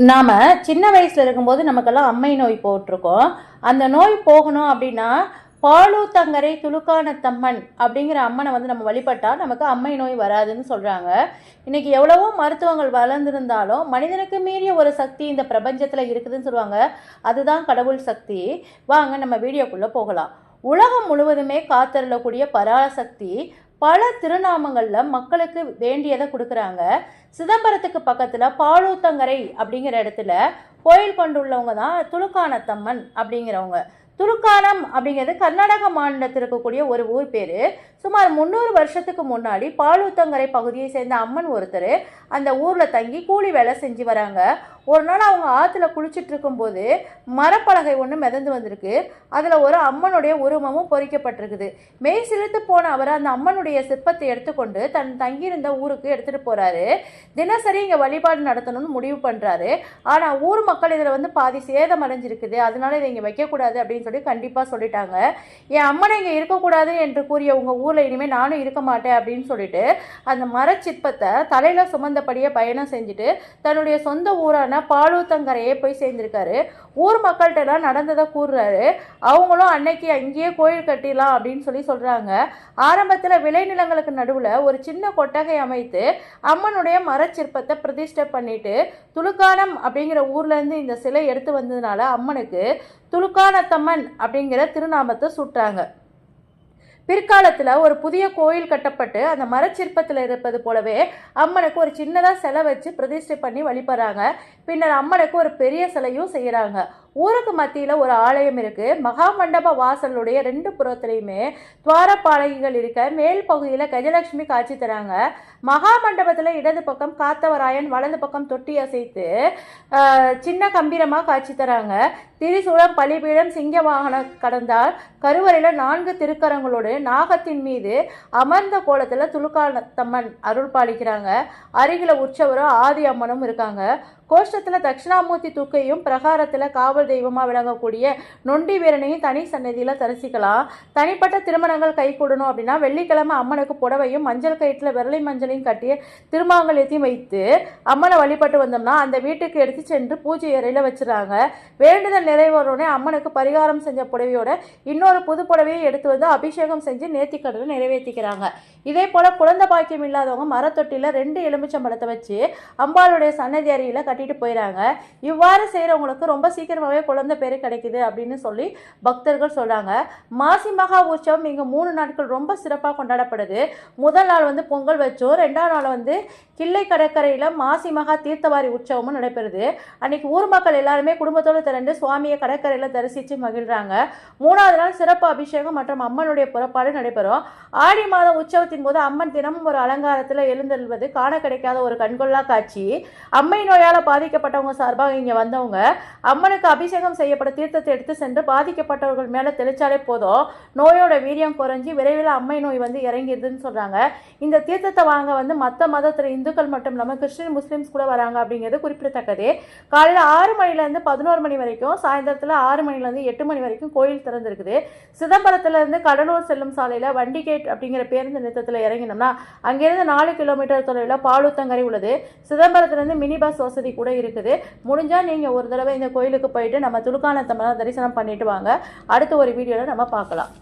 நாம் சின்ன வயசில் இருக்கும்போது நமக்கெல்லாம் அம்மை நோய் போட்டிருக்கோம். அந்த நோய் போகணும் அப்படின்னா பாலூத்தங்கரை துலுக்கானத்தம்மன் அப்படிங்கிற அம்மனை வந்து நம்ம வழிபட்டால் நமக்கு அம்மை நோய் வராதுன்னு சொல்கிறாங்க. இன்றைக்கி எவ்வளவோ மருத்துவங்கள் வளர்ந்துருந்தாலும் மனிதனுக்கு மீறிய ஒரு சக்தி இந்த பிரபஞ்சத்தில் இருக்குதுன்னு சொல்லுவாங்க. அதுதான் கடவுள் சக்தி. வாங்க நம்ம வீடியோக்குள்ளே போகலாம். உலகம் முழுவதுமே காத்தருளக்கூடிய பராசக்தி பல திருநாமங்களில் மக்களுக்கு வேண்டியதை கொடுக்குறாங்க. சிதம்பரத்துக்கு பக்கத்தில் பாலூத்தங்கரை அப்படிங்கிற இடத்துல கோயில் கொண்டுள்ளவங்க தான் துலுக்கானத்தம்மன் அப்படிங்கிறவங்க. துலுக்கானம் அப்படிங்கிறது கர்நாடக மாநிலத்தில் இருக்கக்கூடிய ஒரு ஊர் பேர். சுமார் 300 வருஷத்துக்கு முன்னாடி பாலூத்தங்கரை பகுதியை சேர்ந்த அம்மன் ஒருத்தர் அந்த ஊரில் தங்கி கூலி வேலை செஞ்சு வராங்க. ஒரு நாள் அவங்க ஆற்றுல குளிச்சுட்டு இருக்கும்போது மரப்பலகை ஒன்று மிதந்து வந்திருக்கு. அதில் ஒரு அம்மனுடைய உருவமும் பொறிக்கப்பட்டிருக்குது. மெய் சிலிர்த்து போன அவர் அந்த அம்மனுடைய சிற்பத்தை எடுத்துக்கொண்டு தன் தங்கியிருந்த ஊருக்கு எடுத்துகிட்டு போகிறாரு. தினசரி இங்கே வழிபாடு நடத்தணும்னு முடிவு பண்ணுறாரு. ஆனால் ஊர் மக்கள் இதில் வந்து பாதி சேதம் அடைஞ்சிருக்குது, அதனால இதை இங்கே வைக்கக்கூடாது அப்படின்னு சொல்லி கண்டிப்பாக சொல்லிட்டாங்க. என் அம்மனை இங்கே இருக்கக்கூடாது என்று கூறிய உங்கள் ஊரில் இனிமேல் நானும் இருக்க மாட்டேன் அப்படின்னு சொல்லிட்டு அந்த மரச்சிற்பத்தை தலையில் சுமந்தபடியே பயணம் செஞ்சுட்டு தன்னுடைய சொந்த ஊரான பாலூத்தங்கரையே போய் சேர்ந்திருக்காரு. ஊர் மக்கள்கிட்ட நடந்ததை கூறுறாரு. அவங்களும் அன்னைக்கு அங்கேயே கோயில் கட்டிடலாம் அப்படின்னு சொல்லி சொல்கிறாங்க. ஆரம்பத்தில் விளைநிலங்களுக்கு நடுவில் ஒரு சின்ன கொட்டகை அமைத்து அம்மனுடைய மரச்சிற்பத்தை பிரதிஷ்டை பண்ணிட்டு துலுக்கானம் அப்படிங்கிற ஊர்லேருந்து இந்த சிலை எடுத்து வந்ததுனால அம்மனுக்கு துலுக்கானத்தம்மன் அப்படிங்கிற திருநாமத்தை சூட்டாங்க. பிற்காலத்தில் ஒரு புதிய கோயில் கட்டப்பட்டு அந்த மரச்சிற்பத்தில் இருப்பது போலவே அம்மனுக்கு ஒரு சின்னதாக சிலை வச்சு பிரதிஷ்டை பண்ணி வழிபடுறாங்க. பின்னர் அம்மனுக்கு ஒரு பெரிய சிலையும் செய்கிறாங்க. ஊருக்கு மத்தியில் ஒரு ஆலயம் இருக்குது. மகாமண்டப வாசலுடைய 2 புறத்துலையுமே துவாரப்பாலகிகள் இருக்க மேல் பகுதியில் கஜலட்சுமி காட்சி தராங்க. மகாமண்டபத்தில் இடது பக்கம் காத்தவராயன், வலது பக்கம் தொட்டி அசைத்து சின்ன கம்பீரமாக காட்சி தராங்க. திரிசூலம், பலிபீடம், சிங்க வாகனம் கடந்தால் கருவறையில் 4 திருக்கரங்களோடு நாகத்தின் மீது அமர்ந்த கோலத்தில் துலுக்கானத்தம்மன் அருள் பாலிக்கிறாங்க. அருகில் உற்சவரும் ஆதி அம்மனும் இருக்காங்க. கோஷ்டத்தில் தட்சிணாமூர்த்தி துக்கையும் பிரகாரத்தில் காவல் தெய்வமாக விளங்கக்கூடிய நொண்டி வீரனையும் தனி சன்னதியில் தரிசிக்கலாம். தனிப்பட்ட திருமணங்கள் கை கூடணும் அப்படின்னா வெள்ளிக்கிழமை அம்மனுக்கு புடவையும் மஞ்சள் கயிற்றில் விரலை மஞ்சளையும் கட்டிய திருமாங்கல்யத்தையும் வைத்து அம்மனை வழிபட்டு வந்தோம்னா அந்த வீட்டுக்கு எடுத்து சென்று பூஜை அறையில் வச்சுறாங்க. வேண்டுதல் நிறைவேறோடனே அம்மனுக்கு பரிகாரம் செஞ்ச புடவையோட இன்னொரு புது புடவையை எடுத்து வந்து அபிஷேகம் செஞ்சு நேர்த்திக்கடலை நிறைவேற்றிக்கிறாங்க. இதே போல் குழந்தை பாக்கியம் இல்லாதவங்க மரத்தொட்டியில் 2 எலுமிச்சம்பழத்தை வச்சு அம்பாளுடைய சன்னதி அறையில் கட்டிட்டு போயிடறாங்க. இவ்வாறு செய்கிறவங்களுக்கு ரொம்ப சீக்கிரமாகவே குழந்தை பேர் கிடைக்குது அப்படின்னு சொல்லி பக்தர்கள் சொல்கிறாங்க. மாசி மகா உற்சவம் இங்கே 3 நாட்கள் ரொம்ப சிறப்பாக கொண்டாடப்படுது. முதல் நாள் வந்து பொங்கல் வச்சோம், 2ஆம் நாள் வந்து கிள்ளை கடற்கரையில் மாசி மகா தீர்த்தவாரி உற்சவமும் நடைபெறுது. அன்னைக்கு ஊர் மக்கள் எல்லாருமே குடும்பத்தோடு திரண்டு சுவாமியை கடற்கரையில் தரிசித்து மகிழ்றாங்க. 3ஆவது நாள் சிறப்பு அபிஷேகம் மற்றும் அம்மனுடைய புறப்பாடு நடைபெறும். ஆடி மாதம் உற்சவத்தின் போது அம்மன் தினமும் ஒரு அலங்காரத்தில் எழுந்தெழுவது காண கிடைக்காத ஒரு கண்கொள்ளா காட்சி. அம்மை நோயால் பாதிக்கப்பட்டவங்க சார்பாக இங்கே வந்தவங்க அம்மனுக்கு அபிஷேகம் செய்யப்பட்ட தீர்த்தத்தை எடுத்து சென்று பாதிக்கப்பட்டவர்கள் மேலே தெளிச்சாலே போதும் நோயோட வீரியம் குறைஞ்சி விரைவில் அம்மை நோய் வந்து இறங்கிடுதுன்னு சொல்கிறாங்க. இந்த தீர்த்தத்தை வாங்க வந்து மற்ற மதத்தில் இந்துக்கள் மட்டும் இல்லாமல் கிறிஸ்டின் முஸ்லீம்ஸ் கூட வராங்க அப்படிங்கிறது குறிப்பிடத்தக்கது. காலையில் 6 மணிலேருந்து 11 மணி வரைக்கும், சாயந்தரத்தில் 6 மணிலேருந்து 8 மணி வரைக்கும் கோயில் திறந்திருக்குது. சிதம்பரத்திலிருந்து கடலூர் செல்லும் சாலையில் வண்டிகேட் அப்படிங்கிற பேருந்து நிறுத்தத்தில் இறங்கினோம்னா அங்கேருந்து 4 கிலோமீட்டர் தொலைவில் பாலூத்தங்கரை உள்ளது. சிதம்பரத்திலிருந்து மினி பஸ் வசதி கூட இருக்குது. முடிஞ்சால் நீங்கள் ஒரு தடவை இந்த கோயிலுக்கு போயிட்டு நம்ம துலுக்கானத்தம்மனை தரிசனம் பண்ணிட்டு வாங்க. அடுத்த ஒரு வீடியோவில் நம்ம பார்க்கலாம்.